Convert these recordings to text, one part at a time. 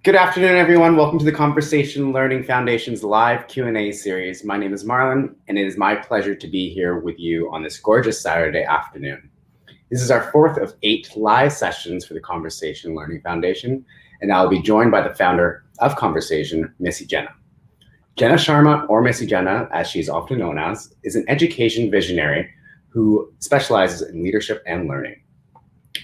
Good afternoon, everyone. Welcome to the Conversation Learning Foundation's live Q&A series. My name is Marlon, and it is my pleasure to be here with you on this gorgeous Saturday afternoon. This is our fourth of 8 live sessions for the Conversation Learning Foundation, and I'll be joined by the founder of Conversation, Missy Jena. Jena Sharma, or Missy Jena, as she is often known as, is an education visionary who specializes in leadership and learning.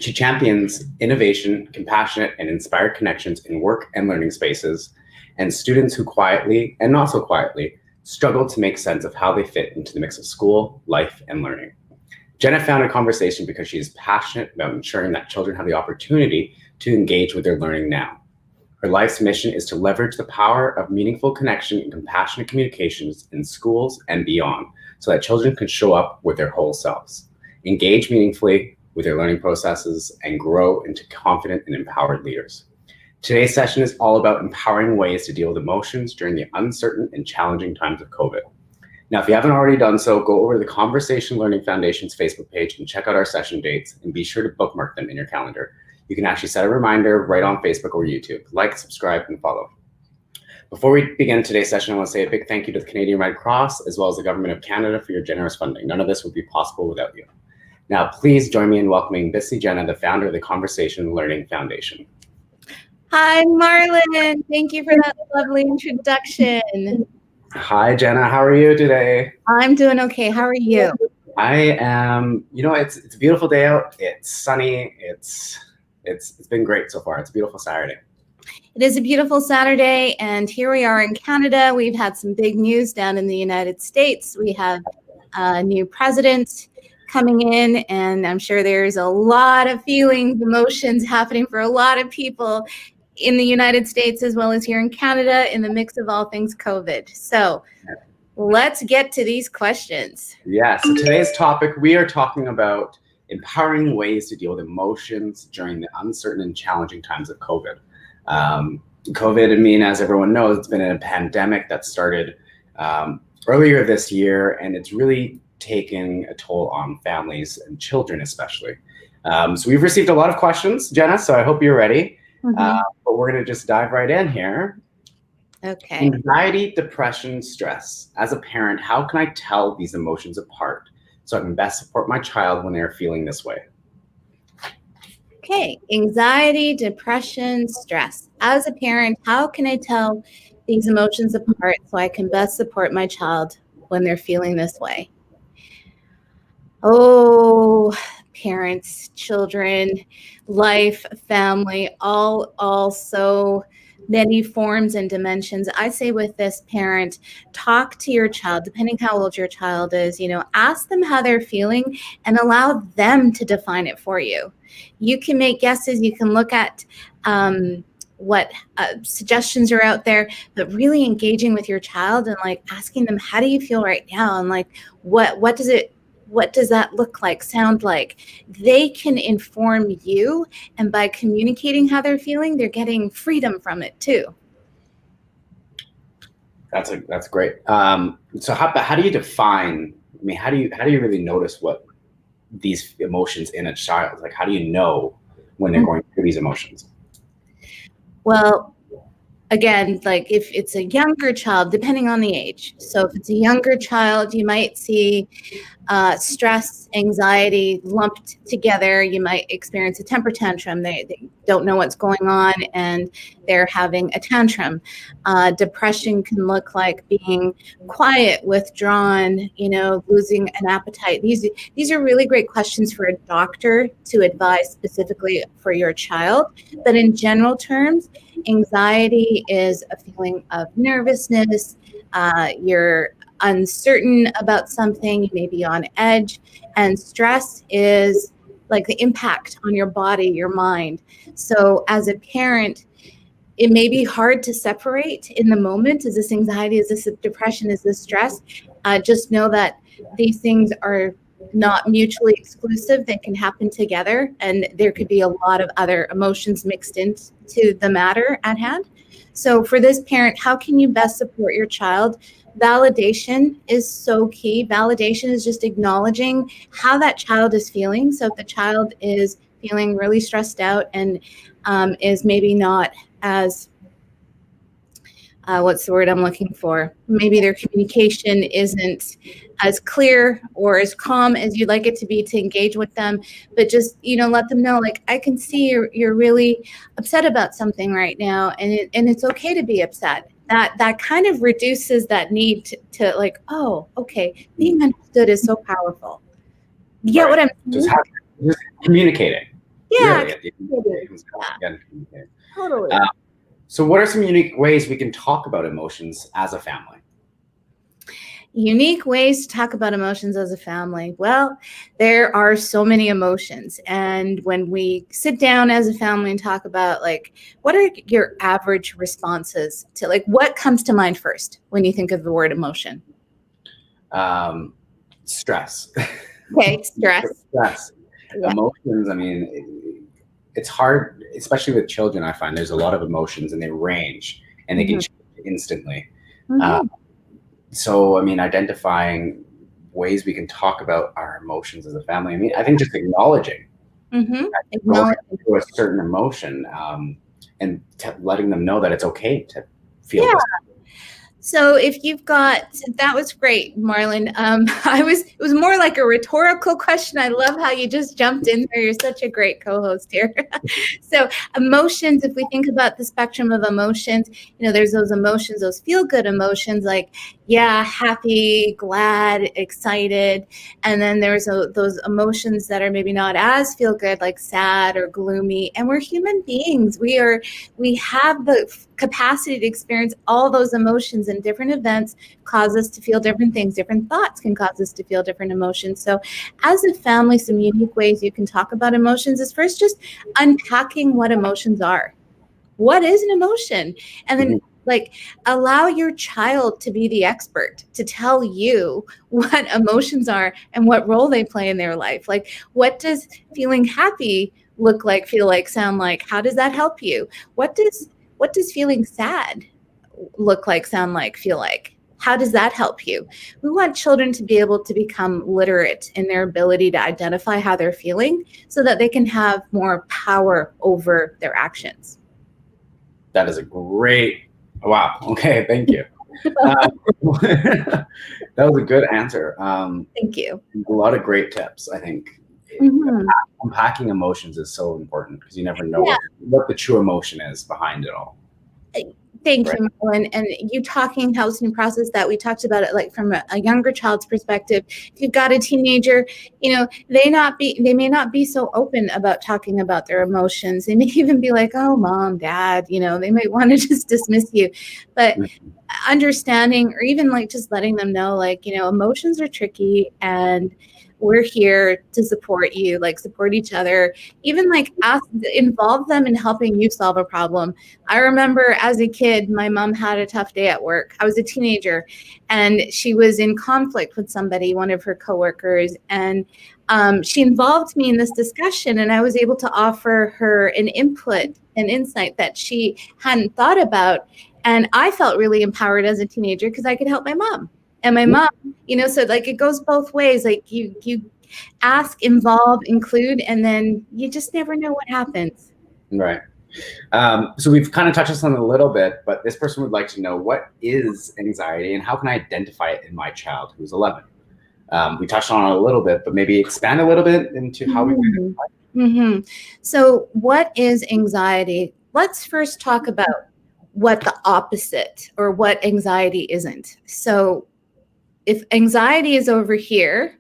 She champions innovation, compassionate, and inspired connections in work and learning spaces, and students who quietly, and not so quietly, struggle to make sense of how they fit into the mix of school, life, and learning. Jena founded Conversation because she is passionate about ensuring that children have the opportunity to engage with their learning now. Her life's mission is to leverage the power of meaningful connection and compassionate communications in schools and beyond, so that children can show up with their whole selves, engage meaningfully with their learning processes, and grow into confident and empowered leaders. Today's session is all about empowering ways to deal with emotions during the uncertain and challenging times of COVID. Now, if you haven't already done so, go over to the Conversation Learning Foundation's Facebook page and check out our session dates, and be sure to bookmark them in your calendar. You can actually set a reminder right on Facebook or YouTube. Like, subscribe, and follow. Before we begin today's session, I want to say a big thank you to the Canadian Red Cross, as well as the Government of Canada, for your generous funding. None of this would be possible without you. Now, please join me in welcoming Missy Jena, the founder of the Conversation Learning Foundation. Hi, Marlon. Thank you for that lovely introduction. Hi, Jena. How are you today? I'm doing okay. How are you? I am, it's a beautiful day out. It's sunny. It's been great so far. It's a beautiful Saturday. It is a beautiful Saturday, and here we are in Canada. We've had some big news down in the United States. We have a new president coming in, and I'm sure there's a lot of feelings, emotions happening for a lot of people in the United States as well as here in Canada in the mix of all things COVID. So let's get to these questions. Yeah, so today's topic, we are talking about empowering ways to deal with emotions during the uncertain and challenging times of COVID. COVID, as everyone knows, it's been a pandemic that started earlier this year, and it's really taking a toll on families and children especially. So we've received a lot of questions, Jena, so I hope you're ready. But we're going to just dive right in here. Okay. Anxiety, depression, stress. As a parent, how can I tell these emotions apart so I can best support my child when they're feeling this way? Okay. Anxiety, depression, stress. As a parent, how can I tell these emotions apart so I can best support my child when they're feeling this way? Oh, parents, children, life, family, all so many forms and dimensions. I say with this parent, talk to your child, depending how old your child is, ask them how they're feeling and allow them to define it for you. You can make guesses, you can look at what suggestions are out there, but really engaging with your child and asking them, how do you feel right now? And what does that look like, sound like? They can inform you, and by communicating how they're feeling, they're getting freedom from it too. That's great. So how do you define? How do you really notice what these emotions in a child? How do you know when they're going through these emotions? Well, again, if it's a younger child, depending on the age. So if it's a younger child, you might see stress, anxiety lumped together. You might experience a temper tantrum. They don't know what's going on and they're having a tantrum. Depression can look like being quiet, withdrawn, losing an appetite. These are really great questions for a doctor to advise specifically for your child. But in general terms, anxiety is a feeling of nervousness. You're uncertain about something, you may be on edge, and stress is the impact on your body, your mind. So as a parent, it may be hard to separate in the moment. Is this anxiety? Is this depression? Is this stress? Just know that these things are not mutually exclusive. They can happen together, and there could be a lot of other emotions mixed into the matter at hand. So for this parent, how can you best support your child? Validation is so key. Validation is just acknowledging how that child is feeling. So if the child is feeling really stressed out and is maybe not as what's the word I'm looking for? Maybe their communication isn't as clear or as calm as you'd like it to be to engage with them, but just, let them know, like, I can see you're really upset about something right now, and it's okay to be upset. That kind of reduces that need to like, oh, okay, being understood is so powerful. You get what I'm saying? Just communicating. Yeah. Really, Totally. So what are some unique ways we can talk about emotions as a family? Unique ways to talk about emotions as a family. Well, there are so many emotions. And when we sit down as a family and talk about, like, what are your average responses to, like, what comes to mind first when you think of the word emotion? Stress. Okay, stress. Stress. Yeah. Emotions, I mean, it's hard, especially with children. I find there's a lot of emotions and they range and they can change instantly. So, I mean, identifying ways we can talk about our emotions as a family. I mean, I think just acknowledging going through a certain emotion and letting them know that it's okay to feel this. So if you've got, that was great, Marlon. It was more like a rhetorical question. I love how you just jumped in there. You're such a great co-host here. So emotions, if we think about the spectrum of emotions, there's those emotions, those feel-good emotions, like, yeah, happy, glad, excited. And then there's those emotions that are maybe not as feel-good, like sad or gloomy. And we're human beings. We have the capacity to experience all those emotions, and different events cause us to feel different things. Different thoughts can cause us to feel different emotions. So as a family, some unique ways you can talk about emotions is first just unpacking what emotions are. What is an emotion? And then like, allow your child to be the expert, to tell you what emotions are and what role they play in their life. Like, what does feeling happy look like, feel like, sound like? How does that help you? What does feeling sad look like, sound like, feel like? How does that help you? We want children to be able to become literate in their ability to identify how they're feeling so that they can have more power over their actions. That is a great, wow. Okay, thank you. That was a good answer. Thank you. A lot of great tips, I think. Unpacking emotions is so important because you never know what the true emotion is behind it all. Thank you, Marlon. And you talking housing process that we talked about it, like from a younger child's perspective. If you've got a teenager, they may not be so open about talking about their emotions. They may even be like, oh, mom, dad, they might want to just dismiss you. But understanding, or even like just letting them know, like, emotions are tricky and we're here to support you, like support each other, even like involve them in helping you solve a problem. I remember as a kid, my mom had a tough day at work. I was a teenager and she was in conflict with somebody, one of her coworkers, and she involved me in this discussion, and I was able to offer her an input, an insight that she hadn't thought about. And I felt really empowered as a teenager because I could help my mom. And my mom, so like it goes both ways. Like you ask, involve, include, and then you just never know what happens. Right. So we've kind of touched on it a little bit, but this person would like to know, what is anxiety and how can I identify it in my child who's 11? We touched on it a little bit, but maybe expand a little bit into how we can identify it. So what is anxiety? Let's first talk about what the opposite, or what anxiety isn't. So if anxiety is over here,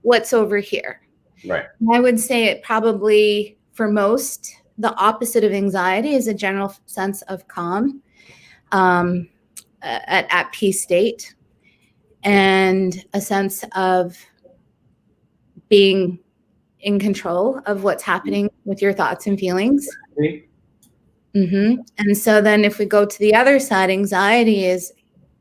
what's over here? Right. I would say it probably, for most, the opposite of anxiety is a general sense of calm, at peace state, and a sense of being in control of what's happening with your thoughts and feelings. And so then if we go to the other side, anxiety is,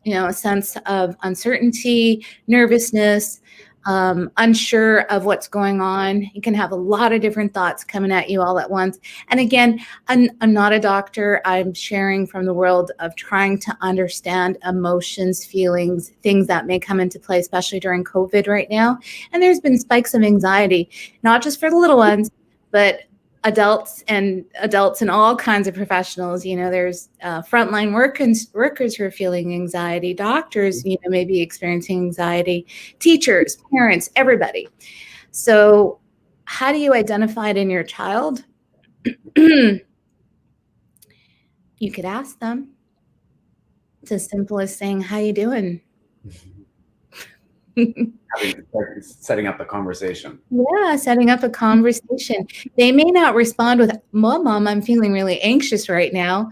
a sense of uncertainty, nervousness, unsure of what's going on. You can have a lot of different thoughts coming at you all at once. And again, I'm not a doctor. I'm sharing from the world of trying to understand emotions, feelings, things that may come into play, especially during COVID right now. And there's been spikes of anxiety, not just for the little ones, but adults and all kinds of professionals. There's frontline workers who are feeling anxiety, doctors, maybe experiencing anxiety, teachers, parents, everybody. So how do you identify it in your child? You could ask them. It's as simple as saying, "How you doing?" Setting up a conversation. Yeah, setting up a conversation. They may not respond with, "Mom, I'm feeling really anxious right now,"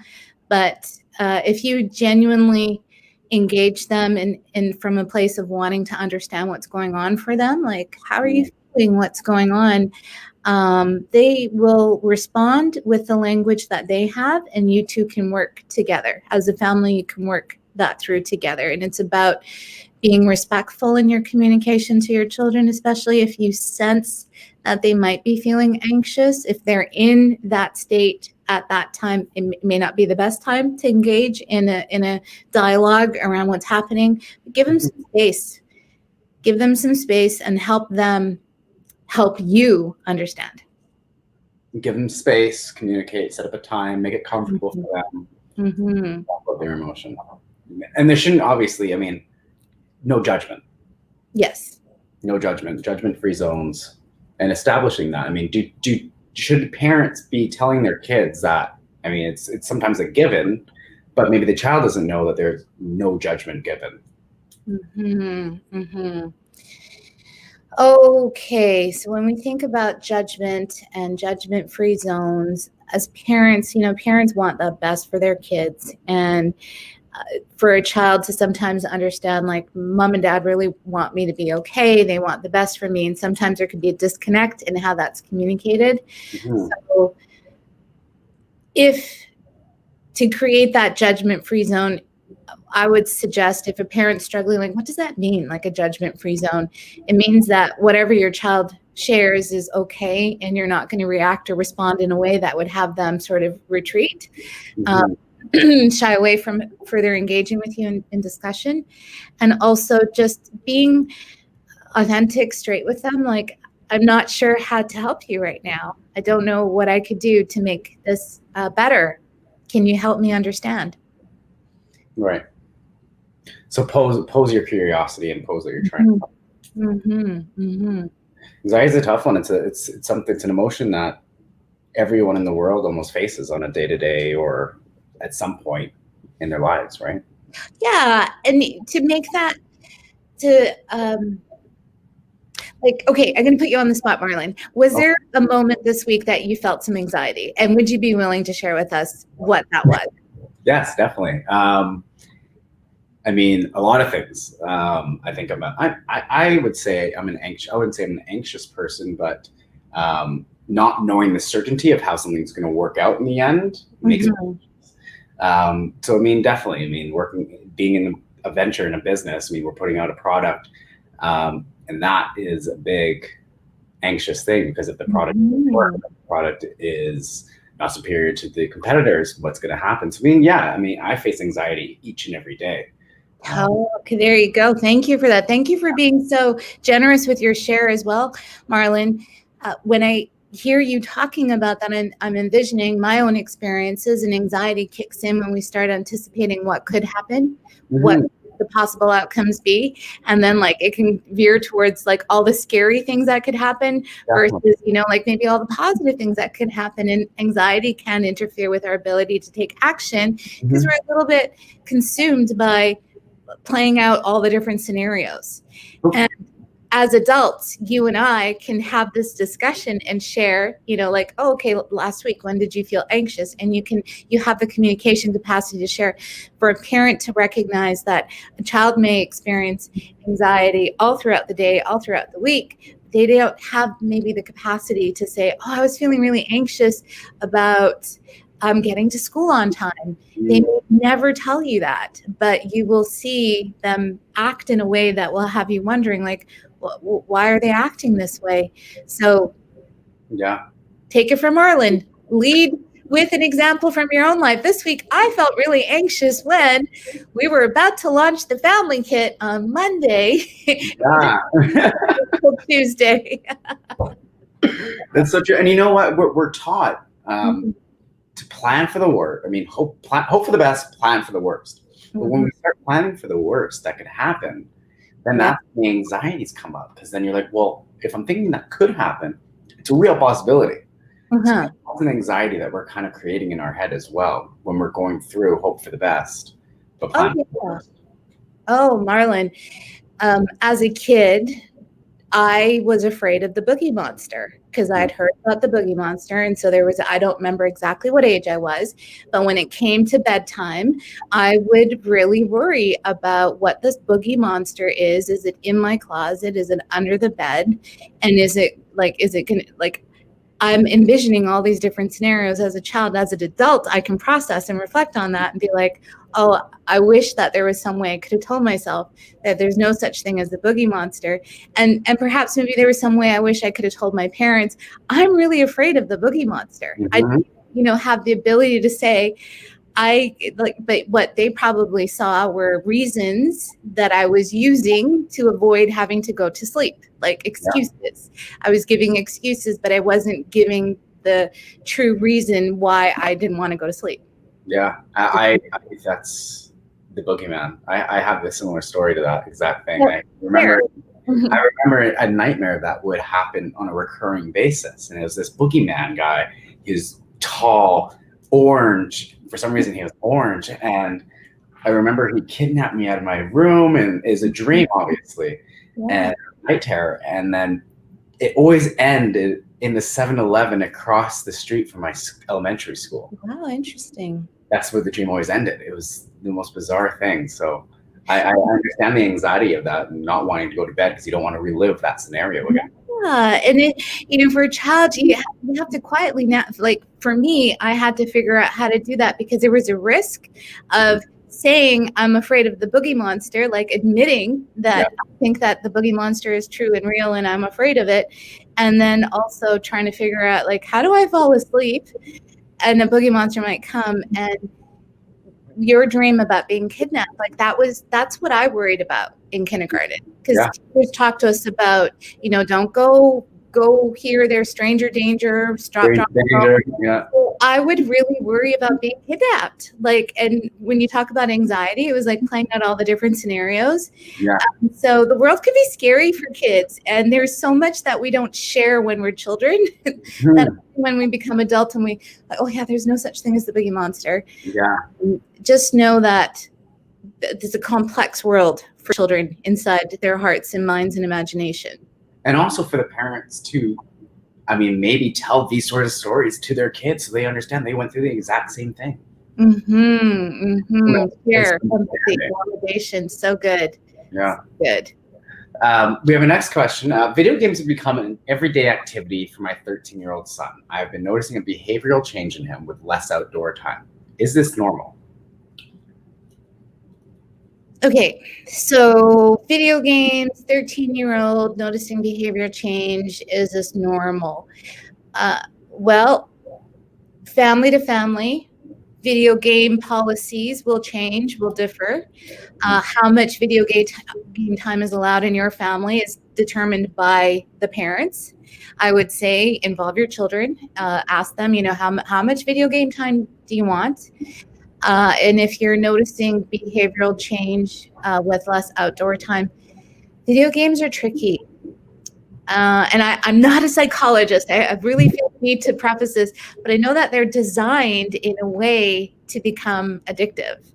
but if you genuinely engage them and from a place of wanting to understand what's going on for them, like, "How are you feeling? What's going on?" They will respond with the language that they have, and you two can work together. As a family, you can work that through together. And it's about being respectful in your communication to your children, especially if you sense that they might be feeling anxious. If they're in that state at that time, it may not be the best time to engage in a dialogue around what's happening. Give them some space. Give them some space and help them help you understand. Give them space, communicate, set up a time, make it comfortable for them. Talk about their emotion. And there shouldn't, obviously, no judgment. Yes. No judgment, judgment-free zones, and establishing that. Should parents be telling their kids that? It's sometimes a given, but maybe the child doesn't know that there's no judgment given. Okay, so when we think about judgment and judgment-free zones, as parents, parents want the best for their kids, and for a child to sometimes understand, like, mom and dad really want me to be okay. They want the best for me. And sometimes there could be a disconnect in how that's communicated. So if to create that judgment-free zone, I would suggest if a parent's struggling, like, what does that mean? Like a judgment-free zone? It means that whatever your child shares is okay, and you're not going to react or respond in a way that would have them sort of retreat. Shy away from further engaging with you in discussion, and also just being authentic, straight with them. Like, I'm not sure how to help you right now. I don't know what I could do to make this better. Can you help me understand? Right. So pose your curiosity and pose that you're trying to. Anxiety is a tough one. It's an emotion that everyone in the world almost faces on a day-to-day or at some point in their lives, right? Yeah, and to make that okay, I'm going to put you on the spot, Marlon. Was there a moment this week that you felt some anxiety, and would you be willing to share with us what that was? Yes, definitely. A lot of things. I think I would say I wouldn't say I'm an anxious person, but not knowing the certainty of how something's going to work out in the end makes me anxious. So definitely, being in a venture in a business, we're putting out a product, and that is a big anxious thing, because if the product doesn't work, the product is not superior to the competitors, what's going to happen? So I face anxiety each and every day. Okay, there you go. Thank you for that. Thank you for being so generous with your share as well, Marlon. When I hear you talking about that, I'm envisioning my own experiences, and anxiety kicks in when we start anticipating what could happen, what the possible outcomes be, and then it can veer towards all the scary things that could happen versus maybe all the positive things that could happen. And anxiety can interfere with our ability to take action because we're a little bit consumed by playing out all the different scenarios. And as adults, you and I can have this discussion and share, okay, last week, when did you feel anxious? And you have the communication capacity to share. For a parent to recognize that a child may experience anxiety all throughout the day, all throughout the week, they don't have maybe the capacity to say, I was feeling really anxious about getting to school on time. They may never tell you that, but you will see them act in a way that will have you wondering, why are they acting this way? So take it from Marlon. Lead with an example from your own life. This week, I felt really anxious when we were about to launch the family kit on Monday. Tuesday. That's so true. And you know what? We're taught Mhm. to plan for the worst. I mean, hope for the best, plan for the worst. But when Mhm. we start planning for the worst that could happen, then Yep. that's when the anxieties come up. Because then you're like, well, if I'm thinking that could happen, it's a real possibility. So Uh-huh. that's an anxiety that we're kind of creating in our head as well when we're going through hope for the best, but Oh, plan for the yeah. worst. Oh, Marlon, as a kid, I was afraid of the Boogie Monster because I'd heard about the Boogie Monster. And so I don't remember exactly what age I was, but when it came to bedtime, I would really worry about what this Boogie Monster is. Is it in my closet? Is it under the bed? And is it going to, like, I'm envisioning all these different scenarios as a child. As an adult, I can process and reflect on that and be like, oh, I wish that there was some way I could have told myself that there's no such thing as the Boogie Monster. And perhaps maybe there was some way I wish I could have told my parents, I'm really afraid of the Boogie Monster. I, Mm-hmm. have the ability to say, but what they probably saw were reasons that I was using to avoid having to go to sleep, like Yeah. excuses. I was giving excuses, but I wasn't giving the true reason why I didn't want to go to sleep. Yeah. I that's the boogeyman. I have a similar story to that exact thing. Well, fair. I remember a nightmare that would happen on a recurring basis. And it was this boogeyman guy. He was tall, orange. For some reason, he was orange. And I remember he kidnapped me out of my room and is a dream, obviously, Yeah. and night terror. And then it always ended in the 7-Eleven across the street from my elementary school. Wow, interesting. That's where the dream always ended. It was the most bizarre thing. So I understand the anxiety of that and not wanting to go to bed because you don't want to relive that scenario again. Yeah, and for a child, you have to quietly like for me, I had to figure out how to do that because there was a risk of saying I'm afraid of the Boogie Monster, like admitting that I think that the Boogie Monster is true and real and I'm afraid of it, and then also trying to figure out like how do I fall asleep and the Boogie Monster might come. And your dream about being kidnapped, like that's what I worried about in kindergarten, because teachers talked to us about, don't go here, there's stranger danger, drop. Yeah. So I would really worry about being kidnapped. And when you talk about anxiety, it was like playing out all the different scenarios. Yeah. So the world can be scary for kids, and there's so much that we don't share when we're children that when we become adults and we, oh yeah, there's no such thing as the Boogie Monster. Yeah. Just know that there's a complex world for children inside their hearts and minds and imagination. And also for the parents too. I mean, maybe tell these sort of stories to their kids so they understand they went through the exact same thing. Share validation. So good. Yeah. So good. We have a next question. Video games have become an everyday activity for my 13-year-old son. I've been noticing a behavioral change in him with less outdoor time. Is this normal? Okay, so video games, 13-year-old noticing behavior change. Is this normal? Well, family to family, video game policies will change, will differ. How much video game time is allowed in your family is determined by the parents. I would say involve your children, ask them, how much video game time do you want? And if you're noticing behavioral change with less outdoor time, video games are tricky. And I'm not a psychologist. I really feel the need to preface this, but I know that they're designed in a way to become addictive.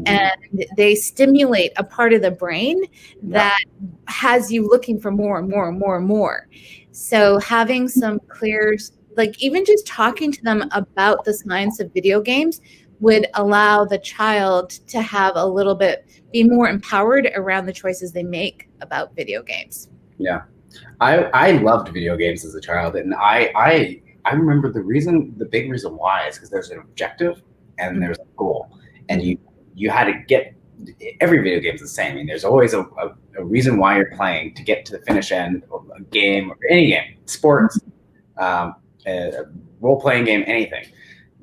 And they stimulate a part of the brain that has you looking for more and more and more and more. So having some clear, like even just talking to them about the science of video games would allow the child to have a little bit, be more empowered around the choices they make about video games. Yeah. I loved video games as a child, and I remember the big reason why is because there's an objective and there's a goal, and you had to get, every video game is the same. I mean, there's always a reason why you're playing to get to the finish end of a game or any game, sports, a role-playing game, anything.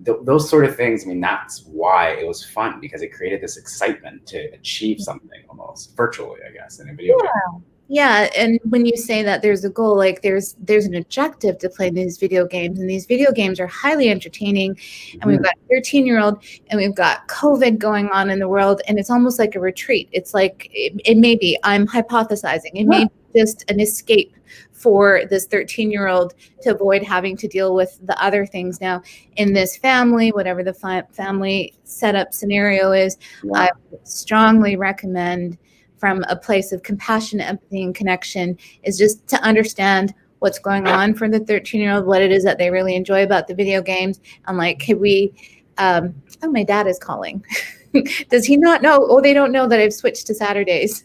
Those sort of things, I mean, that's why it was fun, because it created this excitement to achieve something almost virtually, I guess, in a video game. Yeah, and when you say that there's a goal, like there's an objective to play these video games, and these video games are highly entertaining. And we've got a 13-year-old, and we've got COVID going on in the world, and it's almost like a retreat. It's like it may be, I'm hypothesizing, it may be just an escape for this 13-year-old to avoid having to deal with the other things. Now, in this family, whatever the family setup scenario is, I would strongly recommend, from a place of compassion, empathy, and connection, is just to understand what's going on for the 13-year-old, what it is that they really enjoy about the video games. And like, could we, oh, my dad is calling. Does he not know? Oh, they don't know that I've switched to Saturdays.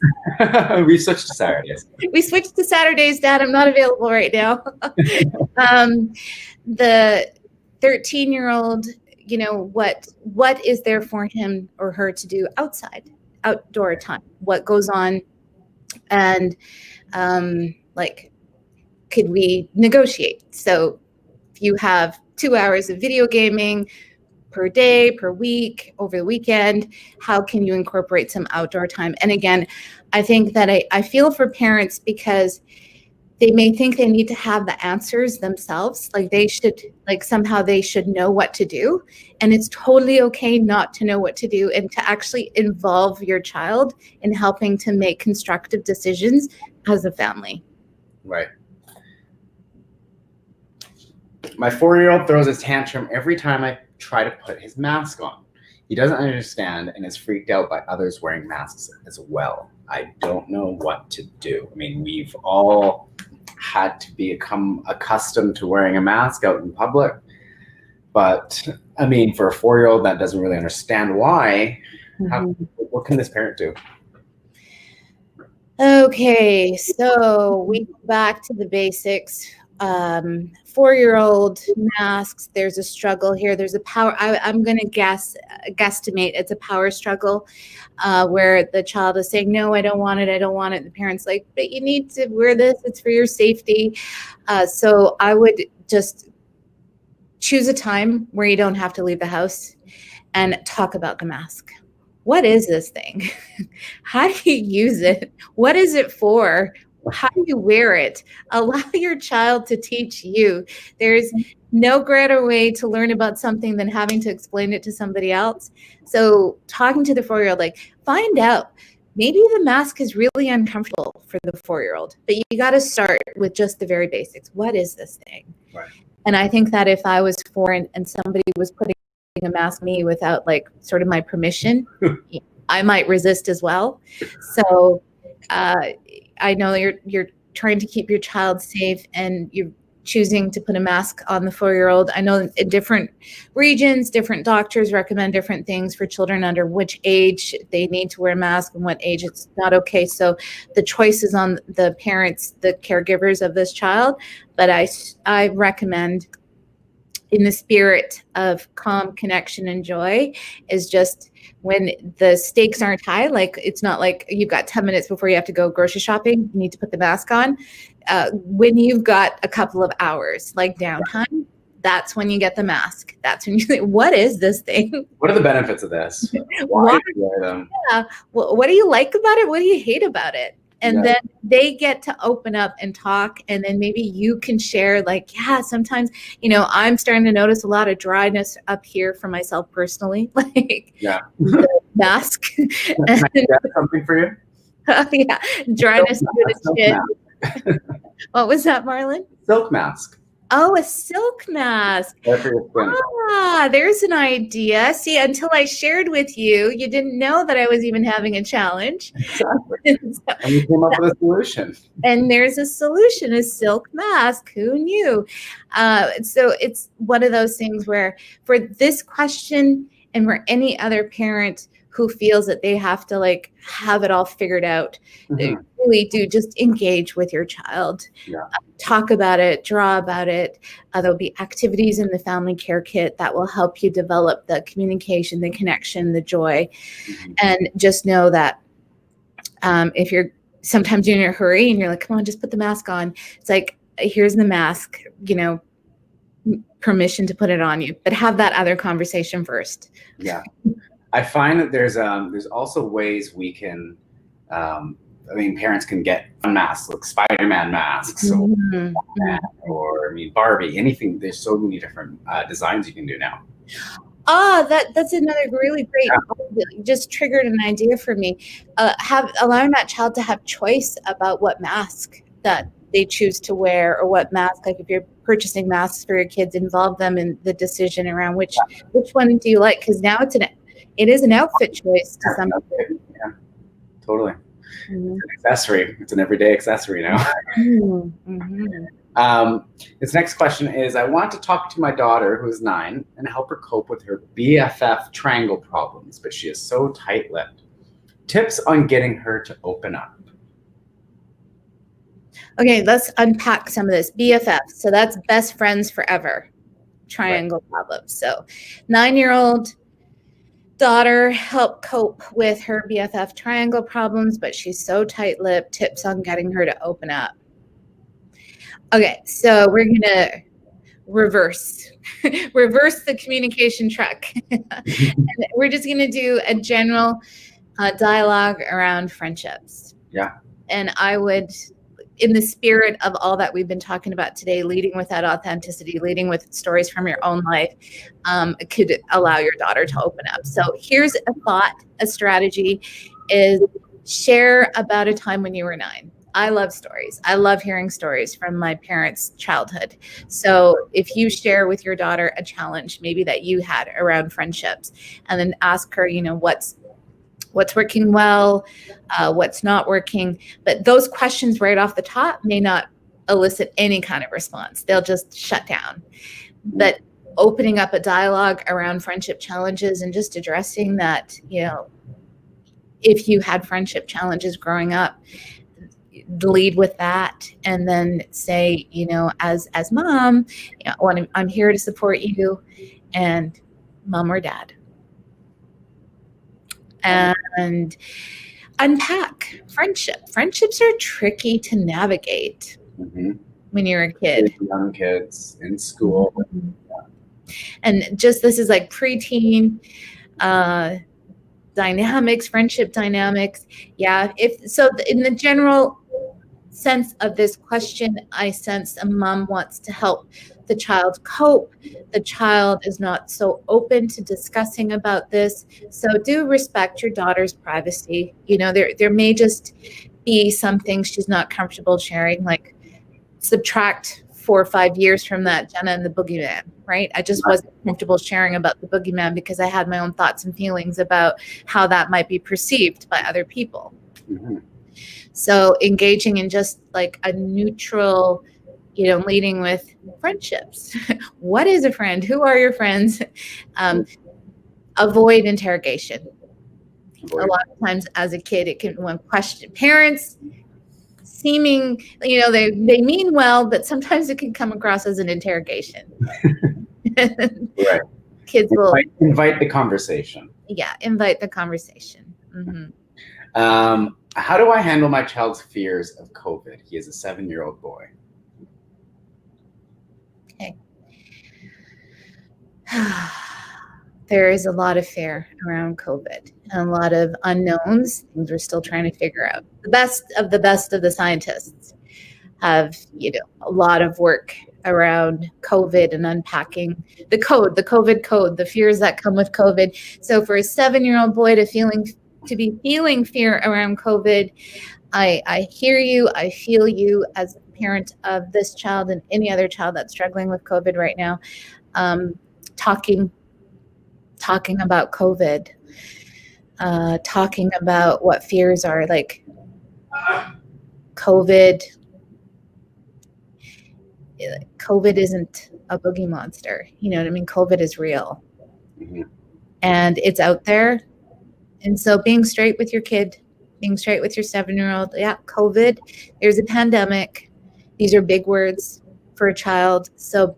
We switched to Saturdays. We switched to Saturdays, Dad. I'm not available right now. The 13-year-old, you know, what is there for him or her to do outside? Outdoor time, what goes on, and like, could we negotiate? So if you have 2 hours of video gaming per day, per week, over the weekend, how can you incorporate some outdoor time? And again, I think that I feel for parents, because they may think they need to have the answers themselves. Like they should, like somehow they should know what to do. And it's totally okay not to know what to do, and to actually involve your child in helping to make constructive decisions as a family. Right. My 4-year-old throws a tantrum every time I try to put his mask on. He doesn't understand and is freaked out by others wearing masks as well. I don't know what to do. I mean, we've all had to become accustomed to wearing a mask out in public. But I mean, for a 4-year-old that doesn't really understand why, what can this parent do? Okay, so we go back to the basics. 4-year-old masks, there's a struggle here. There's a power, I'm going to guesstimate it's a power struggle, where the child is saying, no, I don't want it. I don't want it. The parent's like, but you need to wear this. It's for your safety. So I would just choose a time where you don't have to leave the house and talk about the mask. What is this thing? How do you use it? What is it for? How do you wear it? Allow your child to teach you. There's no greater way to learn about something than having to explain it to somebody else. So talking to the 4-year-old, like, find out. Maybe the mask is really uncomfortable for the 4-year-old, but you got to start with just the very basics. What is this thing? Right. And I think that if I was 4 and somebody was putting a mask on me without like sort of my permission, I might resist as well. So I know you're trying to keep your child safe, and you're choosing to put a mask on the 4-year-old. I know in different regions, different doctors recommend different things for children under which age they need to wear a mask and what age it's not okay. So the choice is on the parents, the caregivers of this child. But I recommend, in the spirit of calm, connection, and joy, is just when the stakes aren't high, like it's not like you've got 10 minutes before you have to go grocery shopping, you need to put the mask on. When you've got a couple of hours, like downtime, that's when you get the mask. That's when you think, what is this thing? What are the benefits of this? Why do you wear them? Yeah. Well, what do you like about it? What do you hate about it? And then they get to open up and talk, and then maybe you can share, like, yeah, sometimes, you know, I'm starting to notice a lot of dryness up here for myself personally, like the mask. Can I get something for you? Yeah, dryness to the chin. What was that, Marlon? Silk mask. Oh, a silk mask. Ah, there's an idea. See, until I shared with you, you didn't know that I was even having a challenge. Exactly. And you came up with a solution. And there's a solution, a silk mask. Who knew? So it's one of those things where, for this question and for any other parent who feels that they have to like have it all figured out, they really do just engage with your child. Talk about it, draw about it. There'll be activities in the family care kit that will help you develop the communication, the connection, the joy. And just know that if you're sometimes you're in a hurry and you're like, come on, just put the mask on. It's like, here's the mask, you know, permission to put it on you, but have that other conversation first. Yeah. I find that there's also ways we can I mean, parents can get masks, like Spider-Man masks, or I mean, Barbie, anything. There's so many different designs you can do now. That's another really great, just triggered an idea for me. Allowing that child to have choice about what mask that they choose to wear, or what mask, like if you're purchasing masks for your kids, involve them in the decision around which one do you like, because now it is an outfit choice to some people. Yeah, totally. It's an accessory. It's an everyday accessory now. This next question is, I want to talk to my daughter who's 9 and help her cope with her BFF triangle problems, but she is so tight-lipped. Tips on getting her to open up. Okay, let's unpack some of this. BFF, so that's best friends forever. Triangle problems. So 9-year-old daughter help cope with her BFF triangle problems, but she's so tight-lipped. Tips on getting her to open up. Okay, so we're gonna reverse the communication truck. And we're just gonna do a general dialogue around friendships. Yeah. And I would, in the spirit of all that we've been talking about today, leading with that authenticity, leading with stories from your own life, could allow your daughter to open up. So here's a thought, a strategy is share about a time when you were 9. I love stories. I love hearing stories from my parents' childhood. So if you share with your daughter a challenge maybe that you had around friendships, and then ask her, what's working well, what's not working. But those questions right off the top may not elicit any kind of response. They'll just shut down. But opening up a dialogue around friendship challenges and just addressing that, if you had friendship challenges growing up, lead with that, and then say, as mom, I'm here to support you, and mom or dad. And unpack friendship. Friendships are tricky to navigate when you're a kid. Young kids in school. And just, this is like preteen dynamics, friendship dynamics. Yeah. In the general sense of this question, I sense a mom wants to help the child cope. The child is not so open to discussing about this. So do respect your daughter's privacy. There may just be some things she's not comfortable sharing, like subtract 4 or 5 years from that, Jenna and the boogeyman, right? I just wasn't comfortable sharing about the boogeyman because I had my own thoughts and feelings about how that might be perceived by other people. So engaging in just like a neutral, leading with friendships. What is a friend? Who are your friends? Avoid interrogation. A lot of times as a kid, it can question parents seeming, they mean well, but sometimes it can come across as an interrogation. Right. Kids will invite the conversation. Yeah, invite the conversation. How do I handle my child's fears of COVID? He is a 7-year-old boy. Okay. There is a lot of fear around COVID and a lot of unknowns, things we're still trying to figure out. The best of the scientists have, a lot of work around COVID and unpacking the COVID code, the fears that come with COVID. So for a 7-year-old boy to be feeling fear around COVID, I hear you, I feel you as a parent of this child and any other child that's struggling with COVID right now. Talking about COVID, talking about what fears are, like COVID isn't a boogie monster. You know what I mean? COVID is real. And it's out there. And so being straight with your kid, being straight with your 7-year-old, yeah, COVID, there's a pandemic. These are big words for a child. So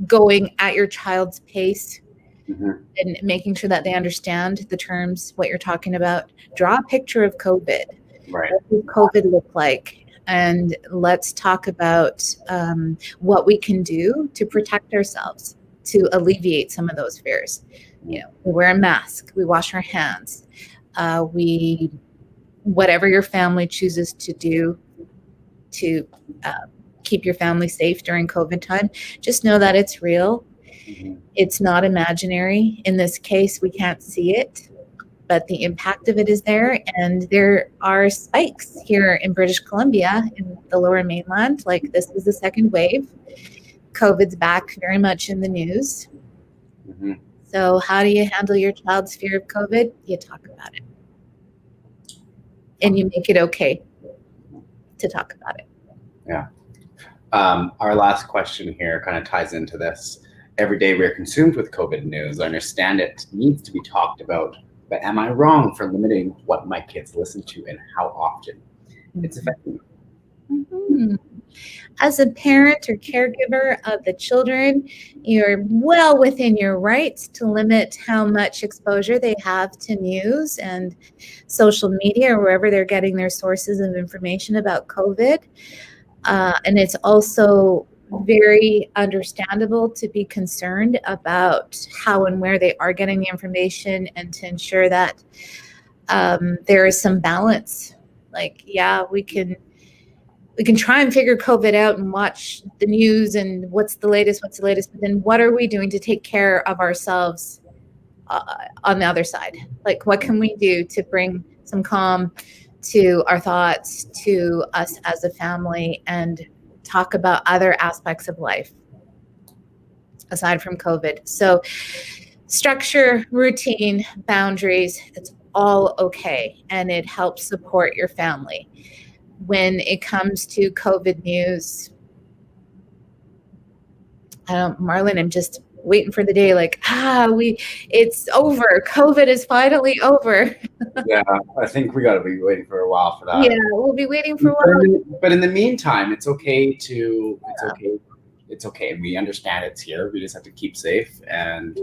going at your child's pace and making sure that they understand the terms, what you're talking about. Draw a picture of COVID. Right. What does COVID look like? And let's talk about what we can do to protect ourselves, to alleviate some of those fears. We wear a mask, we wash our hands, we whatever your family chooses to do to keep your family safe during COVID time, just know that it's real. Mhm. It's not imaginary. In this case, we can't see it, but the impact of it is there. And there are spikes here in British Columbia in the lower mainland. Like, this is the second wave. COVID's back very much in the news. Mhm. So how do you handle your child's fear of COVID? You talk about it. And you make it okay to talk about it. Yeah. Our last question here kind of ties into this. Every day we're consumed with COVID news. I understand it needs to be talked about, but am I wrong for limiting what my kids listen to and how often it's affecting them? Mm-hmm. As a parent or caregiver of the children, you're well within your rights to limit how much exposure they have to news and social media or wherever they're getting their sources of information about COVID. And it's also very understandable to be concerned about how and where they are getting the information, and to ensure that there is some balance. Like, yeah, we can try and figure COVID out and watch the news and what's the latest, but then what are we doing to take care of ourselves on the other side? Like, what can we do to bring some calm to our thoughts, to us as a family, and talk about other aspects of life aside from COVID? So structure, routine, boundaries, it's all okay, and it helps support your family. When it comes to COVID news, Marlon, I'm just waiting for the day, like, it's over. COVID is finally over. Yeah, I think we got to be waiting for a while for that. Yeah, we'll be waiting for a while. But in the meantime, it's okay. It's okay. We understand it's here. We just have to keep safe and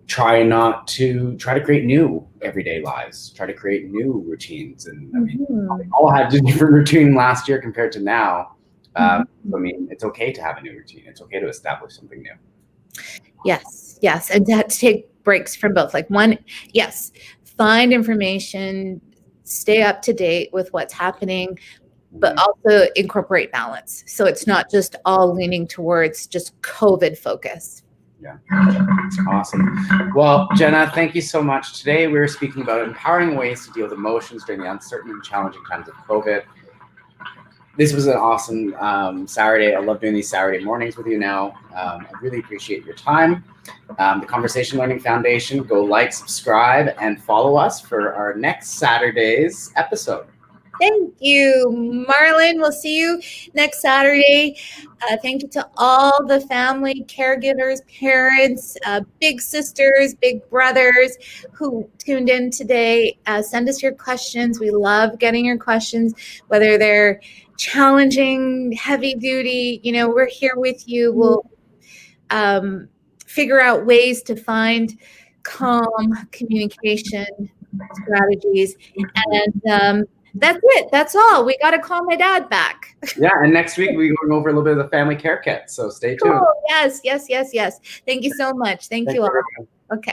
try to create new everyday lives, try to create new routines. And I mean, we all had a different routine last year compared to now. I mean, it's okay to have a new routine. It's okay to establish something new. Yes. And to take breaks from both. Like, one, yes, find information, stay up to date with what's happening, but also incorporate balance. So it's not just all leaning towards just COVID focus. Yeah, awesome. Well, Jena, thank you so much. Today we were speaking about empowering ways to deal with emotions during the uncertain and challenging times of COVID. This was an awesome Saturday. I love doing these Saturday mornings with you now. I really appreciate your time. The Conversation Learning Foundation, go like, subscribe, and follow us for our next Saturday's episode. Thank you, Marlon. We'll see you next Saturday. Thank you to all the family, caregivers, parents, big sisters, big brothers who tuned in today. Send us your questions. We love getting your questions, whether they're challenging, heavy duty. We're here with you. We'll figure out ways to find calm communication strategies. And that's it. That's all. We got to call my dad back. Yeah, and next week we're going over a little bit of the family care kit. So stay tuned. Yes. Thank you so much. Thank you all. Okay.